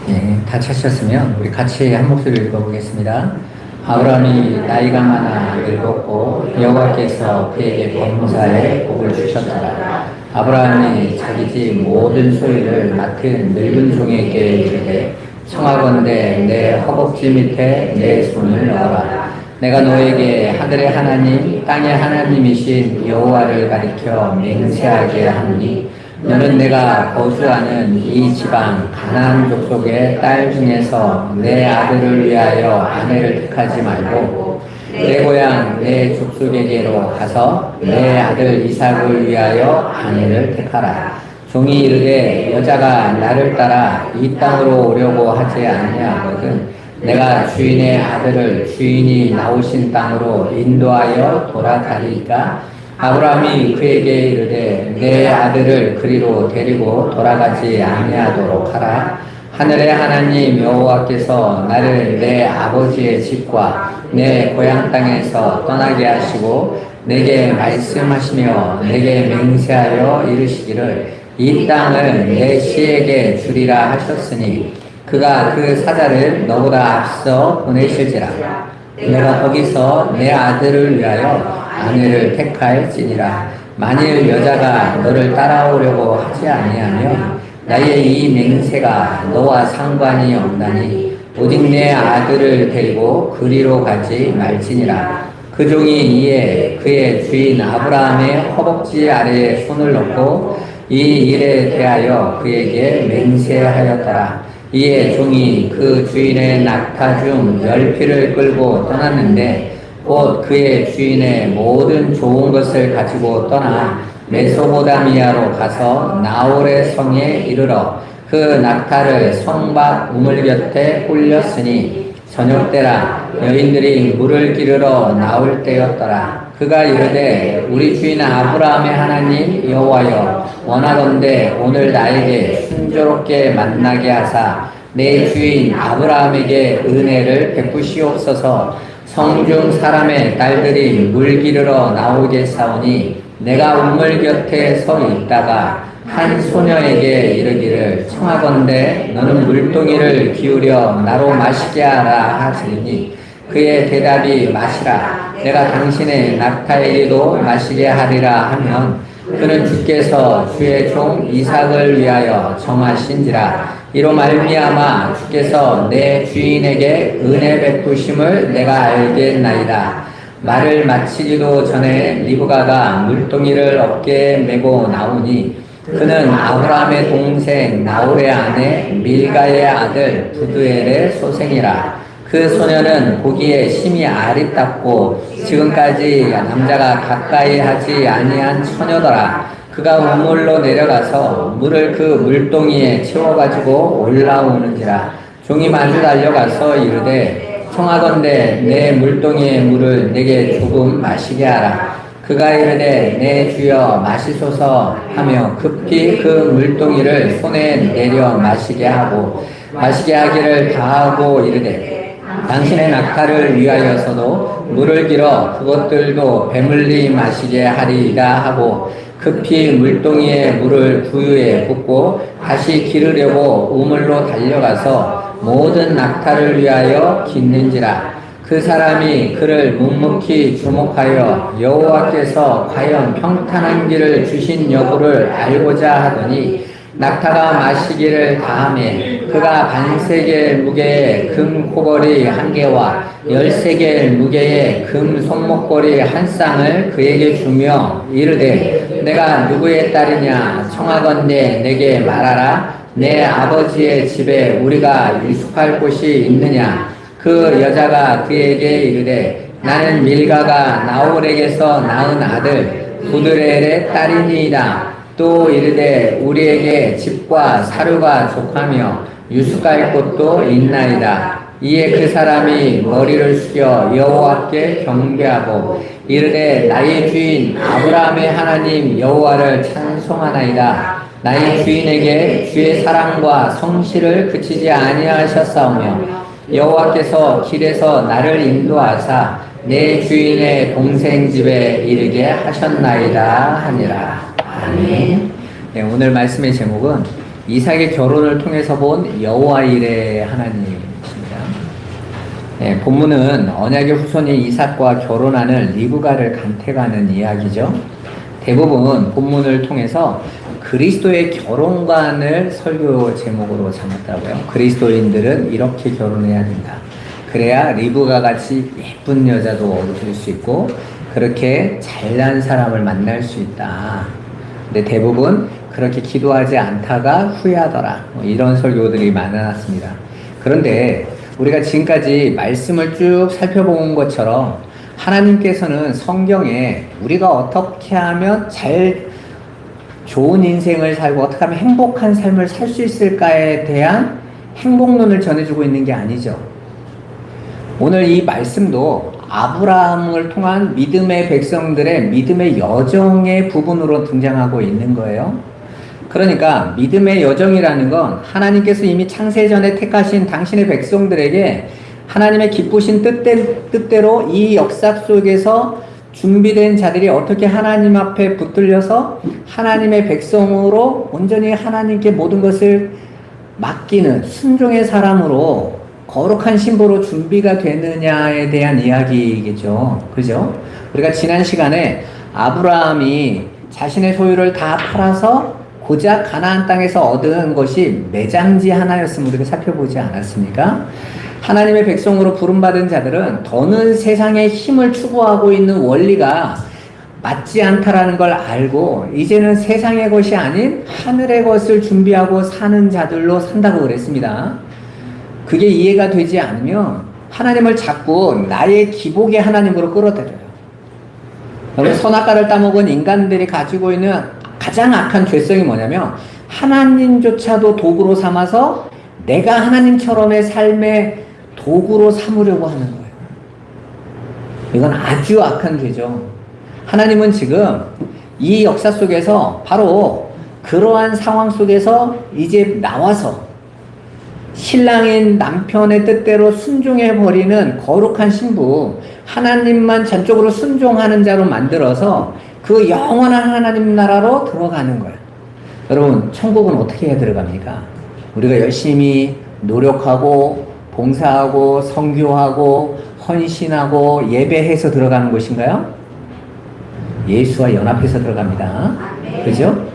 네, 다 찾으셨으면 우리 같이 한 목소리 읽어보겠습니다. 아브라함이 나이가 많아 늙었고 여호와께서 그에게 범사에 복을 주셨더라. 아브라함이 자기 집 모든 소유를 맡은 늙은 종에게 이르되 청하건대 내 허벅지 밑에 내 손을 넣어라. 내가 너에게 하늘의 하나님 땅의 하나님이신 여호와를 가리켜 맹세하게 하노니 너는 내가 거주하는 이 지방 가나안 족속의 딸 중에서 내 아들을 위하여 아내를 택하지 말고 내 고향 내 족속에게로 가서 내 아들 이삭을 위하여 아내를 택하라. 종이 이르되 여자가 나를 따라 이 땅으로 오려고 하지 아니하거든 내가 주인의 아들을 주인이 나오신 땅으로 인도하여 돌아가리이까. 아브라함이 그에게 이르되 내 아들을 그리로 데리고 돌아가지 아니하도록 하라. 하늘의 하나님 여호와께서 나를 내 아버지의 집과 내 고향 땅에서 떠나게 하시고 내게 말씀하시며 내게 맹세하여 이르시기를 이 땅을 내 씨에게 주리라 하셨으니 그가 그 사자를 너보다 앞서 보내실지라. 내가 거기서 내 아들을 위하여 아내를 택할지니라. 만일 여자가 너를 따라오려고 하지 아니하면 나의 이 맹세가 너와 상관이 없나니 오직 내 아들을 데리고 그리로 가지 말지니라. 그 종이 이에 그의 주인 아브라함의 허벅지 아래에 손을 넣고 이 일에 대하여 그에게 맹세하였더라. 이에 종이 그 주인의 낙타 중 10匹를 끌고 떠났는데 곧 그의 주인의 모든 좋은 것을 가지고 떠나 메소보다미아로 가서 나홀의 성에 이르러 그 낙타를 성 밖 우물 곁에 홀렸으니 저녁 때라 여인들이 물을 기르러 나올 때였더라. 그가 이르되 우리 주인 아브라함의 하나님 여호와여 원하건대 오늘 나에게 순조롭게 만나게 하사 내 주인 아브라함에게 은혜를 베푸시옵소서. 성중 사람의 딸들이 물 기르러 나오겠사오니 내가 우물 곁에 서 있다가 한 소녀에게 이르기를 청하건대 너는 물동이를 기울여 나로 마시게 하라 하시니 그의 대답이 마시라. 내가 당신의 낙타에게도 마시게 하리라 하면 그는 주께서 주의 종 이삭을 위하여 정하신지라. 이로 말미암아 주께서 내 주인에게 은혜 베푸심을 내가 알겠나이다. 말을 마치기도 전에 리브가가 물동이를 어깨에 메고 나오니 그는 아브라함의 동생 나홀의 아내 밀가의 아들 부두엘의 소생이라. 그 소녀는 보기에 심히 아리답고 지금까지 남자가 가까이 하지 아니한 처녀더라. 그가 우물로 내려가서 물을 그 물동이에 채워가지고 올라오는지라. 종이 마주 달려가서 이르되 청하건대 내 물동이의 물을 내게 조금 마시게 하라. 그가 이르되 내 주여 마시소서 하며 급히 그 물동이를 손에 내려 마시게 하고 마시게 하기를 다하고 이르되 당신의 낙타를 위하여서도 물을 길어 그것들도 배물리 마시게 하리이다 하고 급히 물동이의 물을 구유에 붓고 다시 기르려고 우물로 달려가서 모든 낙타를 위하여 깃는지라. 그 사람이 그를 묵묵히 주목하여 여호와께서 과연 평탄한 길을 주신 여부를 알고자 하더니 낙타가 마시기를 다하매 그가 반세겔 무게의 금 코걸이 1개와 13겔 무게의 금 손목걸이 1쌍을 그에게 주며 이르되 내가 누구의 딸이냐 청하건대 내게 말하라. 내 아버지의 집에 우리가 유숙할 곳이 있느냐. 그 여자가 그에게 이르되 나는 밀가가 나홀에게서 낳은 아들 부드렐의 딸이니이다. 또 이르되 우리에게 집과 사료가 족하며 유숙할 곳도 있나이다. 이에 그 사람이 머리를 숙여 여호와께 경배하고 이르되 나의 주인 아브라함의 하나님 여호와를 찬송하나이다. 나의 주인에게 주의 사랑과 성실을 그치지 아니하셨사오며 여호와께서 길에서 나를 인도하사 내 주인의 동생 집에 이르게 하셨나이다 하니라. 아멘. 네, 오늘 말씀의 제목은 이삭의 결혼을 통해서 본 여호와 일의 하나님이십니다. 예, 본문은 언약의 후손인 이삭과 결혼하는 리브가를 간택하는 이야기죠. 대부분 본문을 통해서 그리스도의 결혼관을 설교 제목으로 삼았다고요. 그리스도인들은 이렇게 결혼해야 된다. 그래야 리브가 같이 예쁜 여자도 얻을 수 있고 그렇게 잘난 사람을 만날 수 있다. 근데 대부분 그렇게 기도하지 않다가 후회하더라. 이런 설교들이 많았습니다. 그런데 우리가 지금까지 말씀을 쭉 살펴본 것처럼 하나님께서는 성경에 우리가 어떻게 하면 좋은 인생을 살고 어떻게 하면 행복한 삶을 살 수 있을까에 대한 행복론을 전해주고 있는 게 아니죠. 오늘 이 말씀도 아브라함을 통한 믿음의 백성들의 믿음의 여정의 부분으로 등장하고 있는 거예요. 그러니까 믿음의 여정이라는 건 하나님께서 이미 창세전에 택하신 당신의 백성들에게 하나님의 기쁘신 뜻대로 이 역사 속에서 준비된 자들이 어떻게 하나님 앞에 붙들려서 하나님의 백성으로 온전히 하나님께 모든 것을 맡기는 순종의 사람으로 거룩한 신부로 준비가 되느냐에 대한 이야기겠죠. 그죠? 우리가 지난 시간에 아브라함이 자신의 소유를 다 팔아서 고작 가나안 땅에서 얻은 것이 매장지 하나였음을 우리가 살펴보지 않았습니까? 하나님의 백성으로 부름받은 자들은 더는 세상의 힘을 추구하고 있는 원리가 맞지 않다라는 걸 알고 이제는 세상의 것이 아닌 하늘의 것을 준비하고 사는 자들로 산다고 그랬습니다. 그게 이해가 되지 않으면 하나님을 자꾸 나의 기복의 하나님으로 끌어들여요. 여러분, 선악과를 따먹은 인간들이 가지고 있는 가장 악한 죄성이 뭐냐면 하나님조차도 도구로 삼아서 내가 하나님처럼의 삶의 도구로 삼으려고 하는 거예요. 이건 아주 악한 죄죠. 하나님은 지금 이 역사 속에서 바로 그러한 상황 속에서 이제 나와서 신랑인 남편의 뜻대로 순종해버리는 거룩한 신부, 하나님만 전적으로 순종하는 자로 만들어서 그 영원한 하나님 나라로 들어가는 거예요. 여러분, 천국은 어떻게 해야 들어갑니까? 우리가 열심히 노력하고 봉사하고 선교하고 헌신하고 예배해서 들어가는 곳인가요? 예수와 연합해서 들어갑니다. 그죠?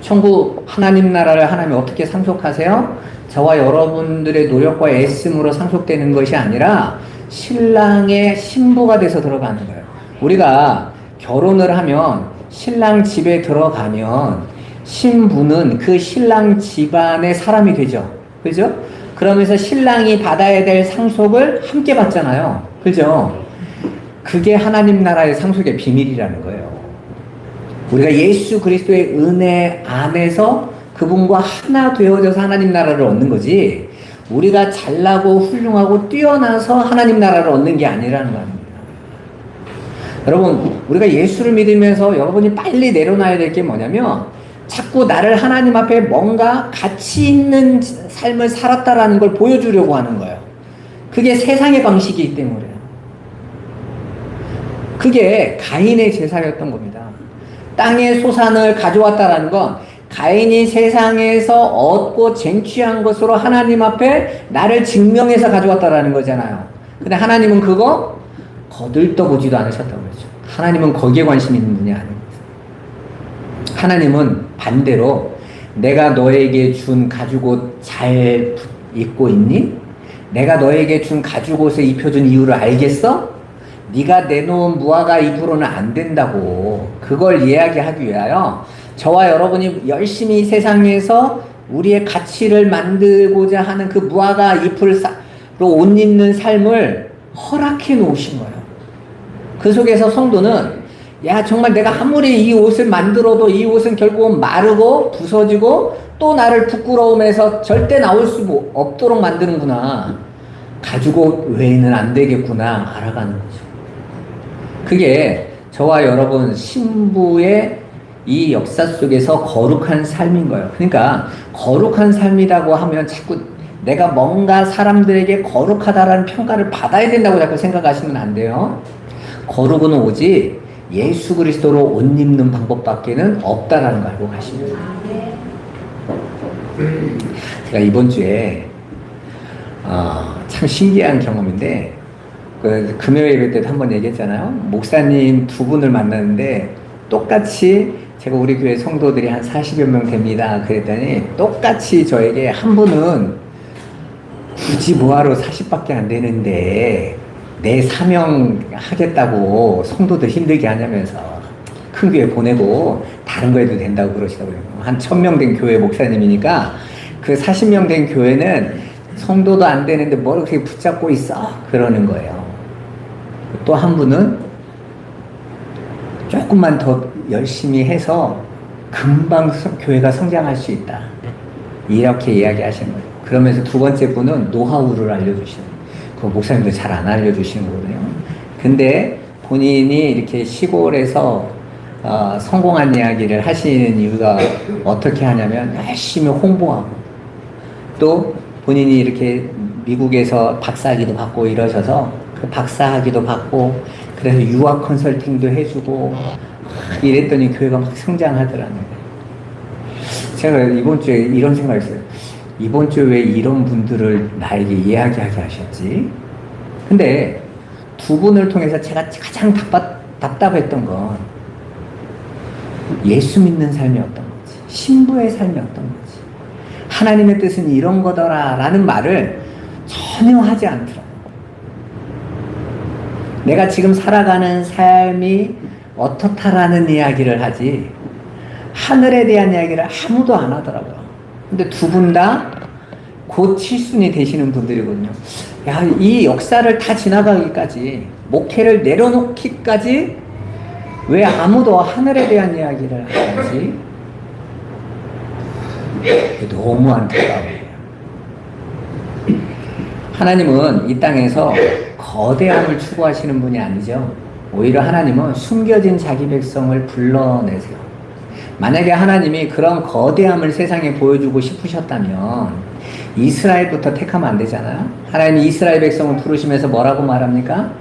천국 하나님 나라를 하나님 어떻게 상속하세요? 저와 여러분들의 노력과 애씀으로 상속되는 것이 아니라 신랑의 신부가 돼서 들어가는 거예요. 우리가 결혼을 하면 신랑 집에 들어가면 신부는 그 신랑 집안의 사람이 되죠. 그죠? 그러면서 신랑이 받아야 될 상속을 함께 받잖아요. 그죠? 그게 하나님 나라의 상속의 비밀이라는 거예요. 우리가 예수 그리스도의 은혜 안에서 그분과 하나 되어져서 하나님 나라를 얻는 거지, 우리가 잘나고 훌륭하고 뛰어나서 하나님 나라를 얻는 게 아니라는 겁니다. 여러분, 우리가 예수를 믿으면서 여러분이 빨리 내려놔야 될 게 뭐냐면 자꾸 나를 하나님 앞에 뭔가 가치 있는 삶을 살았다라는 걸 보여주려고 하는 거예요. 그게 세상의 방식이기 때문에요. 그게 가인의 제사였던 겁니다. 땅의 소산을 가져왔다라는 건 가인이 세상에서 얻고 쟁취한 것으로 하나님 앞에 나를 증명해서 가져왔다라는 거잖아요. 근데 하나님은 그거 거들떠보지도 않으셨다고 그러죠. 하나님은 거기에 관심 있는 분이 아닙니다. 하나님은 반대로 내가 너에게 준 가죽옷 잘 입고 있니? 내가 너에게 준 가죽옷을 입혀준 이유를 알겠어? 네가 내놓은 무화과 잎으로는 안 된다고. 그걸 이야기하기 위하여 저와 여러분이 열심히 세상에서 우리의 가치를 만들고자 하는 그 무화과 잎으로 옷 입는 삶을 허락해 놓으신 거예요. 그 속에서 성도는 야, 정말 내가 아무리 이 옷을 만들어도 이 옷은 결국은 마르고 부서지고 또 나를 부끄러움에서 절대 나올 수 없도록 만드는구나. 가죽옷 외에는 안 되겠구나 알아가는 거죠. 그게 저와 여러분 신부의 이 역사 속에서 거룩한 삶인 거예요. 그러니까 거룩한 삶이라고 하면 자꾸 내가 뭔가 사람들에게 거룩하다라는 평가를 받아야 된다고 자꾸 생각하시면 안 돼요. 거룩은 오직 예수 그리스도로 옷 입는 방법밖에는 없다라는 걸 알고 가시면 돼요. 제가 이번 주에 참 신기한 경험인데 그 금요일 때도 한번 얘기했잖아요. 목사님 두 분을 만났는데 똑같이 제가 우리 교회 성도들이 한 40여 명 됩니다. 그랬더니 똑같이 저에게 한 분은 굳이 뭐하러 40밖에 안 되는데 내 사명 하겠다고 성도들 힘들게 하냐면서 큰 교회 보내고 다른 거 해도 된다고 그러시더라고요. 한 1000명 된 교회 목사님이니까 그 40명 된 교회는 성도도 안 되는데 뭘 그렇게 붙잡고 있어? 그러는 거예요. 또 한 분은 조금만 더 열심히 해서 금방 교회가 성장할 수 있다. 이렇게 이야기하시는 거예요. 그러면서 두 번째 분은 노하우를 알려주시는 거예요. 그 목사님도 잘 안 알려주시는 거거든요. 근데 본인이 이렇게 시골에서 성공한 이야기를 하시는 이유가 어떻게 하냐면 열심히 홍보하고 또 본인이 이렇게 미국에서 박사학위도 받고 이러셔서 그 박사학위도 받고 그래서 유학 컨설팅도 해주고 이랬더니 교회가 막 성장하더라는 거예요. 제가 이번 주에 이런 생각을 했어요. 이번 주에 왜 이런 분들을 나에게 이야기하게 하셨지? 근데 두 분을 통해서 제가 가장 답답했던 건 예수 믿는 삶이 어떤 거지? 신부의 삶이 어떤 거지? 하나님의 뜻은 이런 거더라 라는 말을 전혀 하지 않더라고요. 내가 지금 살아가는 삶이 어떻다라는 이야기를 하지 하늘에 대한 이야기를 아무도 안 하더라고요. 근데 두 분 다 곧 칠순이 되시는 분들이거든요. 야, 이 역사를 다 지나가기까지 목회를 내려놓기까지 왜 아무도 하늘에 대한 이야기를 안 하지? 너무 안타까워요. 하나님은 이 땅에서 거대함을 추구하시는 분이 아니죠. 오히려 하나님은 숨겨진 자기 백성을 불러내세요. 만약에 하나님이 그런 거대함을 세상에 보여주고 싶으셨다면 이스라엘부터 택하면 안 되잖아요. 하나님이 이스라엘 백성을 부르시면서 뭐라고 말합니까?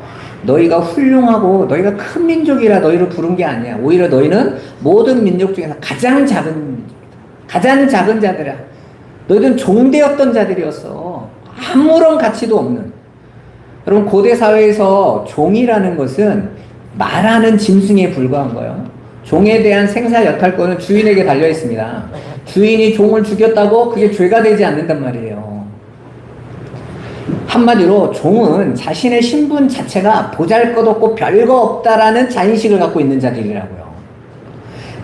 너희가 훌륭하고 너희가 큰 민족이라 너희를 부른 게 아니야. 오히려 너희는 모든 민족 중에서 가장 작은 민족이다. 가장 작은 자들이야. 너희들은 종되었던 자들이었어. 아무런 가치도 없는. 여러분 고대 사회에서 종이라는 것은 말하는 짐승에 불과한 거예요. 종에 대한 생사 여탈권은 주인에게 달려 있습니다. 주인이 종을 죽였다고 그게 죄가 되지 않는단 말이에요. 한마디로 종은 자신의 신분 자체가 보잘것없고 별거 없다라는 자인식을 갖고 있는 자들이라고요.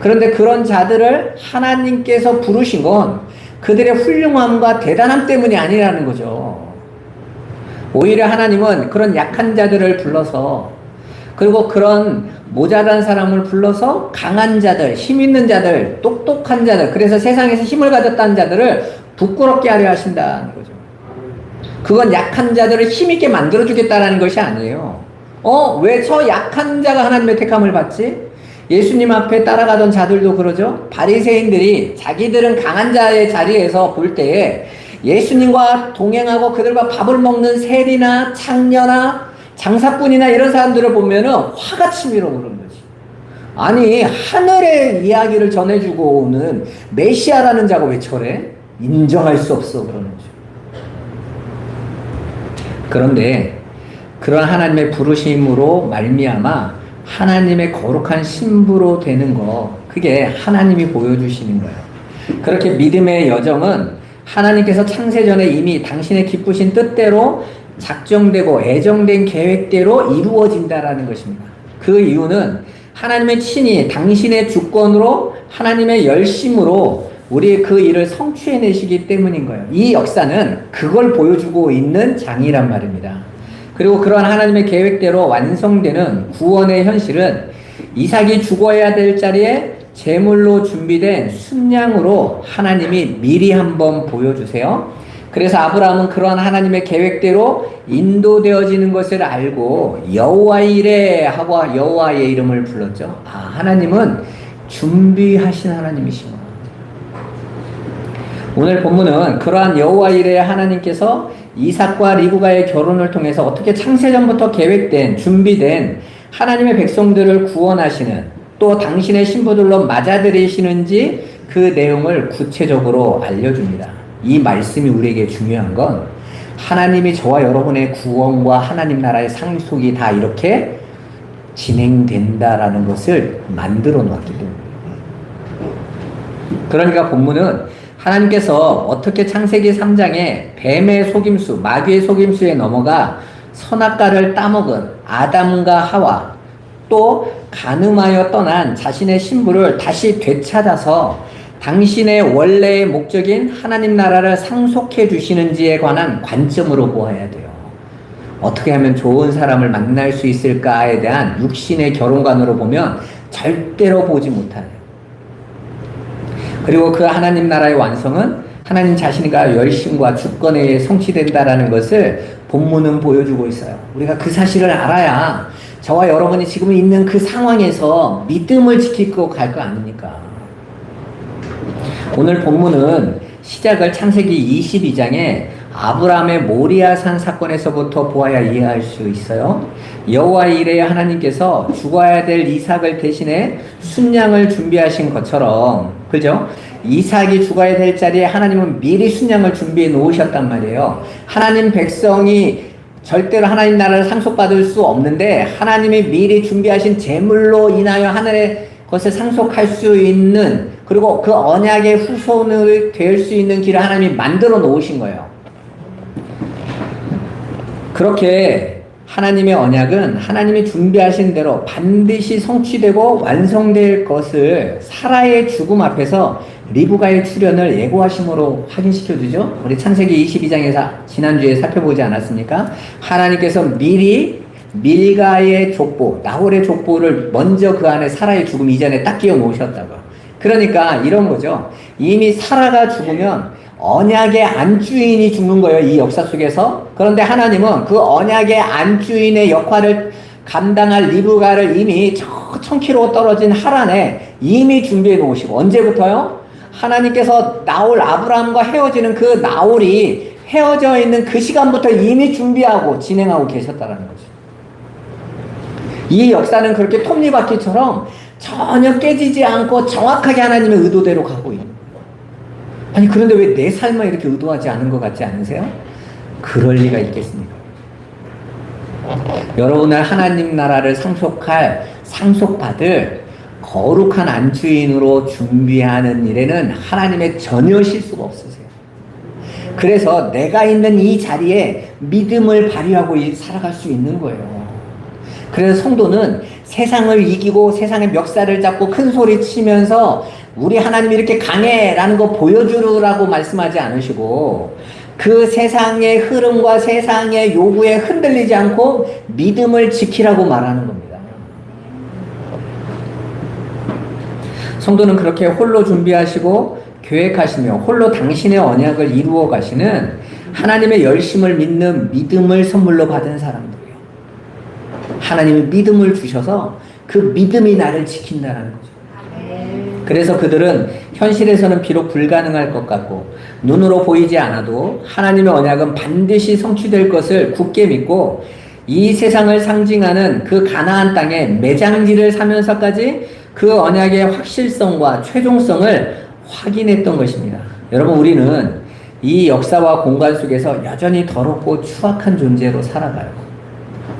그런데 그런 자들을 하나님께서 부르신 건 그들의 훌륭함과 대단함 때문이 아니라는 거죠. 오히려 하나님은 그런 약한 자들을 불러서 그리고 그런 모자란 사람을 불러서 강한 자들, 힘 있는 자들, 똑똑한 자들, 그래서 세상에서 힘을 가졌다는 자들을 부끄럽게 하려 하신다는 거죠. 그건 약한 자들을 힘있게 만들어주겠다라는 것이 아니에요. 왜 저 약한 자가 하나님의 택함을 받지? 예수님 앞에 따라가던 자들도 그러죠. 바리새인들이 자기들은 강한 자의 자리에서 볼 때에 예수님과 동행하고 그들과 밥을 먹는 세리나 창녀나 장사꾼이나 이런 사람들을 보면은 화가 치밀어 오르는 거지. 아니 하늘의 이야기를 전해주고 오는 메시아라는 자가 왜 저래? 인정할 수 없어 그러는 거죠. 그런데 그런 하나님의 부르심으로 말미암아 하나님의 거룩한 신부로 되는 거, 그게 하나님이 보여주시는 거예요. 그렇게 믿음의 여정은 하나님께서 창세전에 이미 당신의 기쁘신 뜻대로 작정되고 애정된 계획대로 이루어진다라는 것입니다. 그 이유는 하나님의 친히 당신의 주권으로 하나님의 열심으로 우리의 그 일을 성취해내시기 때문인 거예요. 이 역사는 그걸 보여주고 있는 장이란 말입니다. 그리고 그러한 하나님의 계획대로 완성되는 구원의 현실은 이삭이 죽어야 될 자리에 제물로 준비된 순양으로 하나님이 미리 한번 보여주세요. 그래서 아브라함은 그러한 하나님의 계획대로 인도되어지는 것을 알고 여호와 이레 하고 여호와의 이름을 불렀죠. 하나님은 준비하신 하나님이시구나. 오늘 본문은 그러한 여호와 이레 하나님께서 이삭과 리브가의 결혼을 통해서 어떻게 창세전부터 계획된 준비된 하나님의 백성들을 구원하시는 또 당신의 신부들로 맞아들이시는지 그 내용을 구체적으로 알려줍니다. 이 말씀이 우리에게 중요한 건 하나님이 저와 여러분의 구원과 하나님 나라의 상속이 다 이렇게 진행된다라는 것을 만들어 놓았기 때문입니다. 그러니까 본문은 하나님께서 어떻게 창세기 3장에 뱀의 속임수, 마귀의 속임수에 넘어가 선악과를 따먹은 아담과 하와, 또 간음하여 떠난 자신의 신부를 다시 되찾아서 당신의 원래의 목적인 하나님 나라를 상속해 주시는지에 관한 관점으로 보아야 돼요. 어떻게 하면 좋은 사람을 만날 수 있을까에 대한 육신의 결혼관으로 보면 절대로 보지 못하네요. 그리고 그 하나님 나라의 완성은 하나님 자신과 열심과 주권에 의해 성취된다라는 것을 본문은 보여주고 있어요. 우리가 그 사실을 알아야 저와 여러분이 지금 있는 그 상황에서 믿음을 지키고 갈 거 아닙니까? 오늘 본문은 시작을 창세기 22장에 아브라함의 모리아산 사건에서부터 보아야 이해할 수 있어요. 여호와 이레의 하나님께서 죽어야 될 이삭을 대신해 순양을 준비하신 것처럼, 그죠? 이삭이 죽어야 될 자리에 하나님은 미리 순양을 준비해 놓으셨단 말이에요. 하나님 백성이 절대로 하나님 나라를 상속받을 수 없는데 하나님이 미리 준비하신 제물로 인하여 하늘의 것을 상속할 수 있는, 그리고 그 언약의 후손을 될 수 있는 길을 하나님이 만들어 놓으신 거예요. 그렇게 하나님의 언약은 하나님이 준비하신 대로 반드시 성취되고 완성될 것을 사라의 죽음 앞에서 리브가의 출현을 예고하심으로 확인시켜주죠. 우리 창세기 22장에서 지난주에 살펴보지 않았습니까? 하나님께서 미리 밀가의 족보, 나홀의 족보를 먼저 그 안에 사라의 죽음 이전에 딱 끼워 놓으셨다고. 그러니까 이런 거죠. 이미 사라가 죽으면 언약의 안주인이 죽는 거예요, 이 역사 속에서. 그런데 하나님은 그 언약의 안주인의 역할을 감당할 리브가를 이미 저 1000km 떨어진 하란에 이미 준비해 놓으시고, 언제부터요? 하나님께서 나홀, 아브라함과 헤어지는 그 나홀이 헤어져 있는 그 시간부터 이미 준비하고 진행하고 계셨다는 거죠. 이 역사는 그렇게 톱니바퀴처럼 전혀 깨지지 않고 정확하게 하나님의 의도대로 가고 있는 거예요. 아니, 그런데 왜 내 삶은 이렇게 의도하지 않은 것 같지 않으세요? 그럴 리가 있겠습니까? 여러분을 하나님 나라를 상속받을 거룩한 안주인으로 준비하는 일에는 하나님의 전혀 실수가 없으세요. 그래서 내가 있는 이 자리에 믿음을 발휘하고 살아갈 수 있는 거예요. 그래서 성도는 세상을 이기고 세상의 멱살을 잡고 큰 소리 치면서 우리 하나님이 이렇게 강해 라는 거 보여주라고 말씀하지 않으시고, 그 세상의 흐름과 세상의 요구에 흔들리지 않고 믿음을 지키라고 말하는 겁니다. 성도는 그렇게 홀로 준비하시고 계획하시며 홀로 당신의 언약을 이루어 가시는 하나님의 열심을 믿는 믿음을 선물로 받은 사람들이에요. 하나님이 믿음을 주셔서 그 믿음이 나를 지킨다는 거죠. 그래서 그들은 현실에서는 비록 불가능할 것 같고 눈으로 보이지 않아도 하나님의 언약은 반드시 성취될 것을 굳게 믿고 이 세상을 상징하는 그 가나안 땅에 매장지를 사면서까지 그 언약의 확실성과 최종성을 확인했던 것입니다. 여러분, 우리는 이 역사와 공간 속에서 여전히 더럽고 추악한 존재로 살아가요.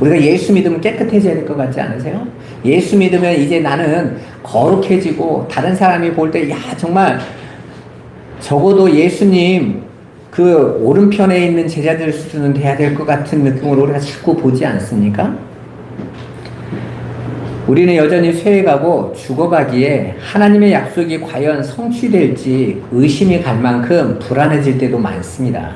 우리가 예수 믿으면 깨끗해져야 될 것 같지 않으세요? 예수 믿으면 이제 나는 거룩해지고 다른 사람이 볼 때 야, 정말 적어도 예수님 그 오른편에 있는 제자들 수준은 돼야 될 것 같은 느낌으로 우리가 자꾸 보지 않습니까? 우리는 여전히 쇠해가고 죽어가기에 하나님의 약속이 과연 성취될지 의심이 갈 만큼 불안해질 때도 많습니다.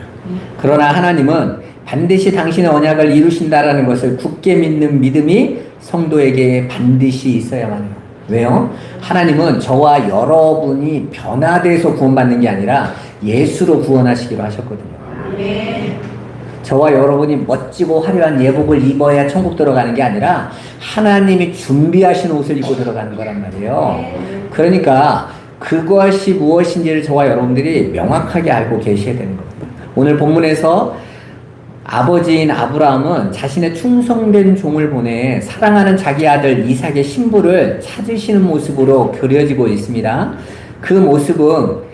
그러나 하나님은 반드시 당신의 언약을 이루신다라는 것을 굳게 믿는 믿음이 성도에게 반드시 있어야만 해요. 왜요? 하나님은 저와 여러분이 변화돼서 구원받는 게 아니라 예수로 구원하시기로 하셨거든요. 저와 여러분이 멋지고 화려한 예복을 입어야 천국 들어가는 게 아니라 하나님이 준비하신 옷을 입고 들어가는 거란 말이에요. 그러니까 그것이 무엇인지를 저와 여러분들이 명확하게 알고 계셔야 되는 겁니다. 오늘 본문에서 아버지인 아브라함은 자신의 충성된 종을 보내 사랑하는 자기 아들 이삭의 신부를 찾으시는 모습으로 그려지고 있습니다. 그 모습은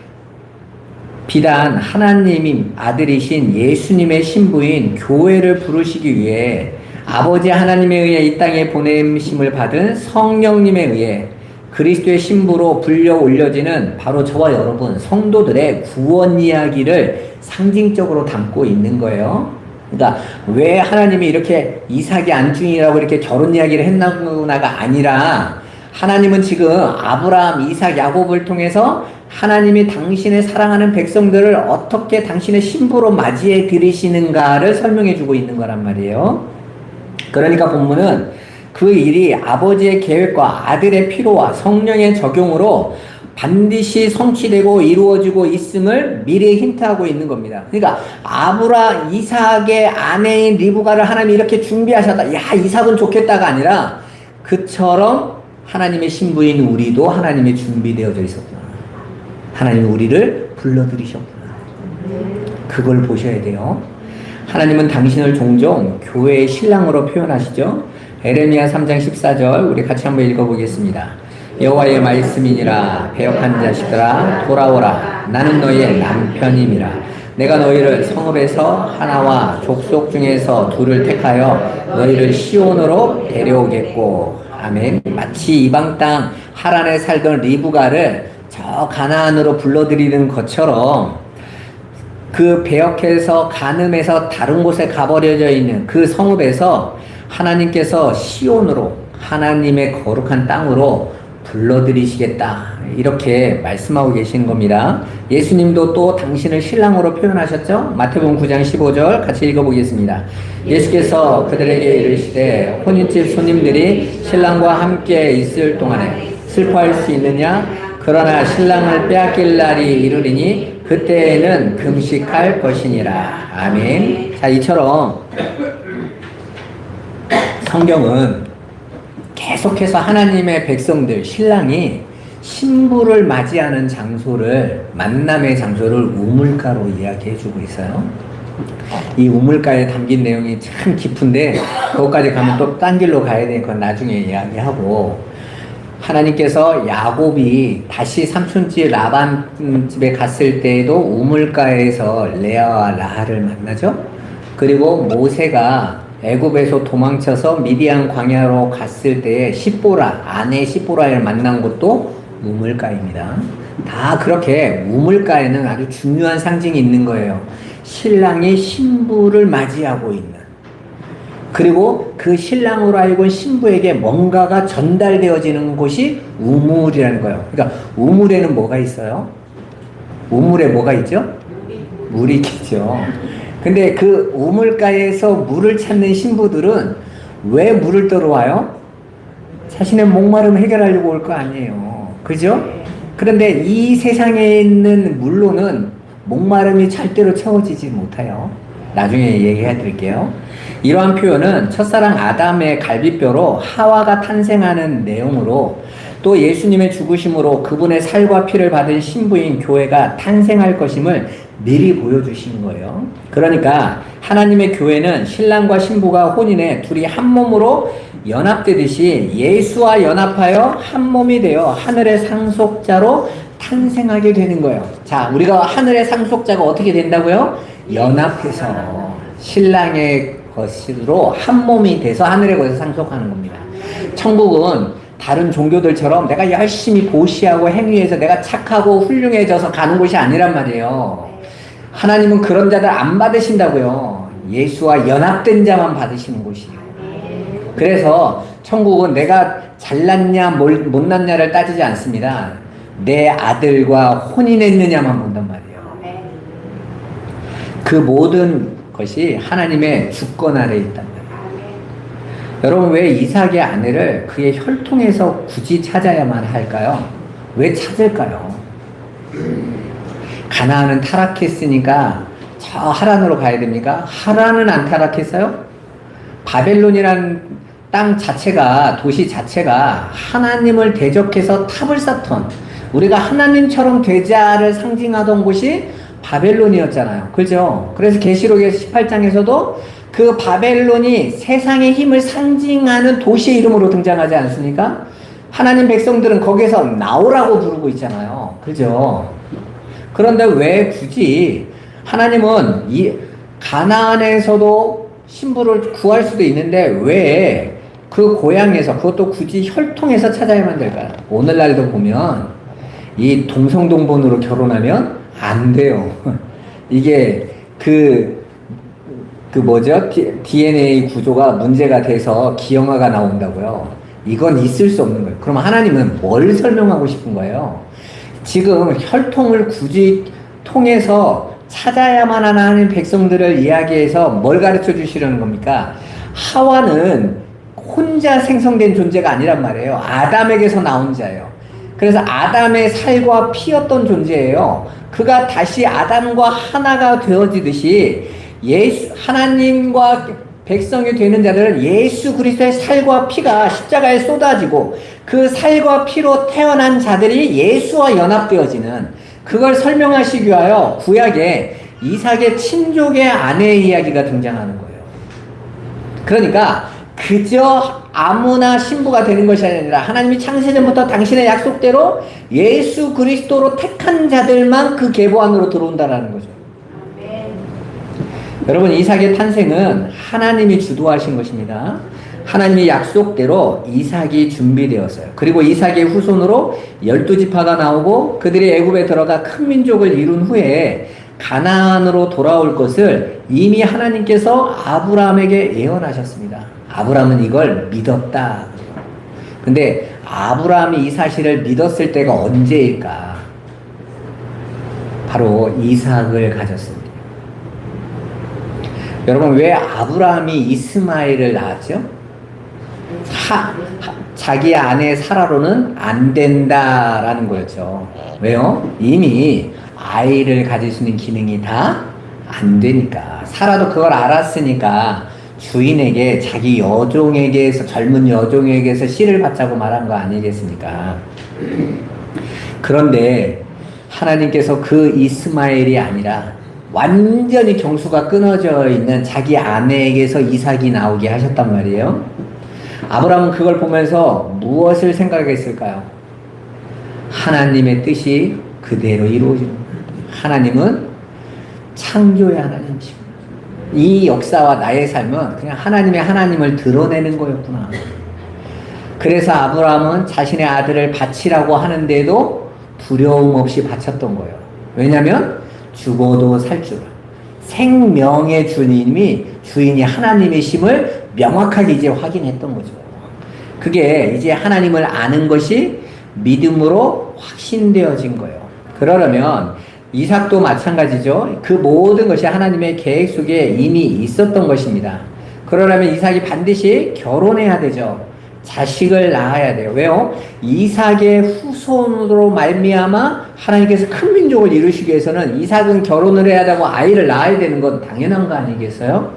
비단 하나님이 아들이신 예수님의 신부인 교회를 부르시기 위해 아버지 하나님에 의해 이 땅에 보내심을 받은 성령님에 의해 그리스도의 신부로 불려 올려지는 바로 저와 여러분 성도들의 구원 이야기를 상징적으로 담고 있는 거예요. 그러니까 왜 하나님이 이렇게 이삭의 안중이라고 이렇게 결혼 이야기를 했나가 아니라 하나님은 지금 아브라함, 이삭, 야곱을 통해서 하나님이 당신의 사랑하는 백성들을 어떻게 당신의 신부로 맞이해 드리시는가를 설명해 주고 있는 거란 말이에요. 그러니까 본문은 그 일이 아버지의 계획과 아들의 피로와 성령의 적용으로 반드시 성취되고 이루어지고 있음을 미리 힌트하고 있는 겁니다. 그러니까 이삭의 아내인 리브가를 하나님이 이렇게 준비하셨다. 야, 이삭은 좋겠다가 아니라 그처럼 하나님의 신부인 우리도 하나님이 준비되어져 있었구나. 하나님이 우리를 불러들이셨구나. 그걸 보셔야 돼요. 하나님은 당신을 종종 교회의 신랑으로 표현하시죠. 에레미야 3장 14절 우리 같이 한번 읽어보겠습니다. 여호와의 말씀이니라 배역한 자식들아 돌아오라 나는 너희의 남편임이라 내가 너희를 성읍에서 하나와 족속 중에서 둘을 택하여 너희를 시온으로 데려오겠고 아멘. 마치 이방 땅 하란에 살던 리브가를 저 가나안으로 불러들이는 것처럼 그 배역해서 간음해서 다른 곳에 가버려져 있는 그 성읍에서 하나님께서 시온으로 하나님의 거룩한 땅으로 불러들이시겠다 이렇게 말씀하고 계시는 겁니다. 예수님도 또 당신을 신랑으로 표현하셨죠. 마태복음 9장 15절 같이 읽어보겠습니다. 예수께서 그들에게 이르시되 혼인집 손님들이 신랑과 함께 있을 동안에 슬퍼할 수 있느냐 그러나 신랑을 빼앗길 날이 이르리니 그때에는 금식할 것이니라. 아멘. 자, 이처럼 성경은 계속해서 하나님의 백성들, 신랑이 신부를 맞이하는 장소를, 만남의 장소를 우물가로 이야기해 주고 있어요. 이 우물가에 담긴 내용이 참 깊은데, 거기까지 가면 또 딴 길로 가야 되니까 나중에 이야기하고, 하나님께서 야곱이 다시 삼촌집 라반 집에 갔을 때에도 우물가에서 레아와 라헬을 만나죠. 그리고 모세가 애굽에서 도망쳐서 미디안 광야로 갔을 때에 시보라, 아내 시보라를 만난 곳도 우물가입니다. 다 그렇게 우물가에는 아주 중요한 상징이 있는 거예요. 신랑이 신부를 맞이하고 있는. 그리고 그 신랑으로 알고 신부에게 뭔가가 전달되어지는 곳이 우물이라는 거예요. 그러니까 우물에는 뭐가 있어요? 우물에 뭐가 있죠? 물이 있죠. 근데 그 우물가에서 물을 찾는 신부들은 왜 물을 떠러 와요? 자신의 목마름 해결하려고 올 거 아니에요. 그죠? 그런데 이 세상에 있는 물로는 목마름이 절대로 채워지지 못해요. 나중에 얘기해 드릴게요. 이러한 표현은 첫사랑 아담의 갈비뼈로 하와가 탄생하는 내용으로 또 예수님의 죽으심으로 그분의 살과 피를 받은 신부인 교회가 탄생할 것임을 미리 보여주신 거예요. 그러니까 하나님의 교회는 신랑과 신부가 혼인해 둘이 한 몸으로 연합되듯이 예수와 연합하여 한 몸이 되어 하늘의 상속자로 탄생하게 되는 거예요. 자, 우리가 하늘의 상속자가 어떻게 된다고요? 연합해서 신랑의 것으로 한 몸이 돼서 하늘의 것을 상속하는 겁니다. 천국은 다른 종교들처럼 내가 열심히 보시하고 행위해서 내가 착하고 훌륭해져서 가는 곳이 아니란 말이에요. 하나님은 그런 자들 안 받으신다고요. 예수와 연합된 자만 받으시는 곳이에요. 그래서 천국은 내가 잘났냐 못났냐를 따지지 않습니다. 내 아들과 혼인했느냐만 본단 말이에요. 그 모든 것이 하나님의 주권 아래에 있단 말이에요. 여러분, 왜 이삭의 아내를 그의 혈통에서 굳이 찾아야만 할까요? 왜 찾을까요? 가나안은 타락했으니까 저 하란으로 가야 됩니까? 하란은 안 타락했어요? 바벨론이란 땅 자체가, 도시 자체가 하나님을 대적해서 탑을 쌓던, 우리가 하나님처럼 되자를 상징하던 곳이 바벨론이었잖아요. 그죠? 그래서 계시록의 18장에서도 그 바벨론이 세상의 힘을 상징하는 도시의 이름으로 등장하지 않습니까? 하나님 백성들은 거기서 나오라고 부르고 있잖아요. 그죠? 그런데 왜 굳이 하나님은 이 가나안에서도 신부를 구할 수도 있는데 왜 그 고향에서 그것도 굳이 혈통에서 찾아야만 될까요? 오늘날도 보면 이 동성동본으로 결혼하면 안 돼요. 이게 뭐죠? DNA 구조가 문제가 돼서 기형아가 나온다고요. 이건 있을 수 없는 거예요. 그럼 하나님은 뭘 설명하고 싶은 거예요? 지금 혈통을 굳이 통해서 찾아야만 하는 백성들을 이야기해서 뭘 가르쳐 주시려는 겁니까? 하와는 혼자 생성된 존재가 아니란 말이에요. 아담에게서 나온 자예요. 그래서 아담의 살과 피였던 존재예요. 그가 다시 아담과 하나가 되어지듯이 하나님과 백성이 되는 자들은 예수 그리스도의 살과 피가 십자가에 쏟아지고 그 살과 피로 태어난 자들이 예수와 연합되어지는, 그걸 설명하시기 위하여 구약에 이삭의 친족의 아내의 이야기가 등장하는 거예요. 그러니까 그저 아무나 신부가 되는 것이 아니라 하나님이 창세전부터 당신의 약속대로 예수 그리스도로 택한 자들만 그 계보 안으로 들어온다라는 거죠. 여러분, 이삭의 탄생은 하나님이 주도하신 것입니다. 하나님의 약속대로 이삭이 준비되었어요. 그리고 이삭의 후손으로 12지파가 나오고 그들이 애굽에 들어가 큰 민족을 이룬 후에 가나안으로 돌아올 것을 이미 하나님께서 아브라함에게 예언하셨습니다. 아브라함은 이걸 믿었다. 근데 아브라함이 이 사실을 믿었을 때가 언제일까? 바로 이삭을 가졌습니다. 여러분, 왜 아브라함이 이스마엘을 낳았죠? 자기 아내 사라로는 안 된다라는 거였죠. 왜요? 이미 아이를 가질 수 있는 기능이 다 안 되니까. 사라도 그걸 알았으니까 주인에게, 자기 여종에게서, 젊은 여종에게서 씨를 받자고 말한 거 아니겠습니까? 그런데 하나님께서 그 이스마엘이 아니라 완전히 경수가 끊어져 있는 자기 아내에게서 이삭이 나오게 하셨단 말이에요. 아브라함은 그걸 보면서 무엇을 생각했을까요? 하나님의 뜻이 그대로 이루어지는 거예요. 하나님은 창조의 하나님이십니다. 이 역사와 나의 삶은 그냥 하나님을 드러내는 거였구나. 그래서 아브라함은 자신의 아들을 바치라고 하는데도 두려움 없이 바쳤던 거예요. 왜냐하면 죽어도 살 줄, 생명의 주인이 하나님이심을 명확하게 이제 확인했던 거죠. 그게 이제 하나님을 아는 것이 믿음으로 확신되어진 거예요. 그러려면 이삭도 마찬가지죠. 그 모든 것이 하나님의 계획 속에 이미 있었던 것입니다. 그러려면 이삭이 반드시 결혼해야 되죠. 자식을 낳아야 돼요. 왜요? 이삭의 후손으로 말미암아 하나님께서 큰 민족을 이루시기 위해서는 이삭은 결혼을 해야 되고 아이를 낳아야 되는 건 당연한 거 아니겠어요?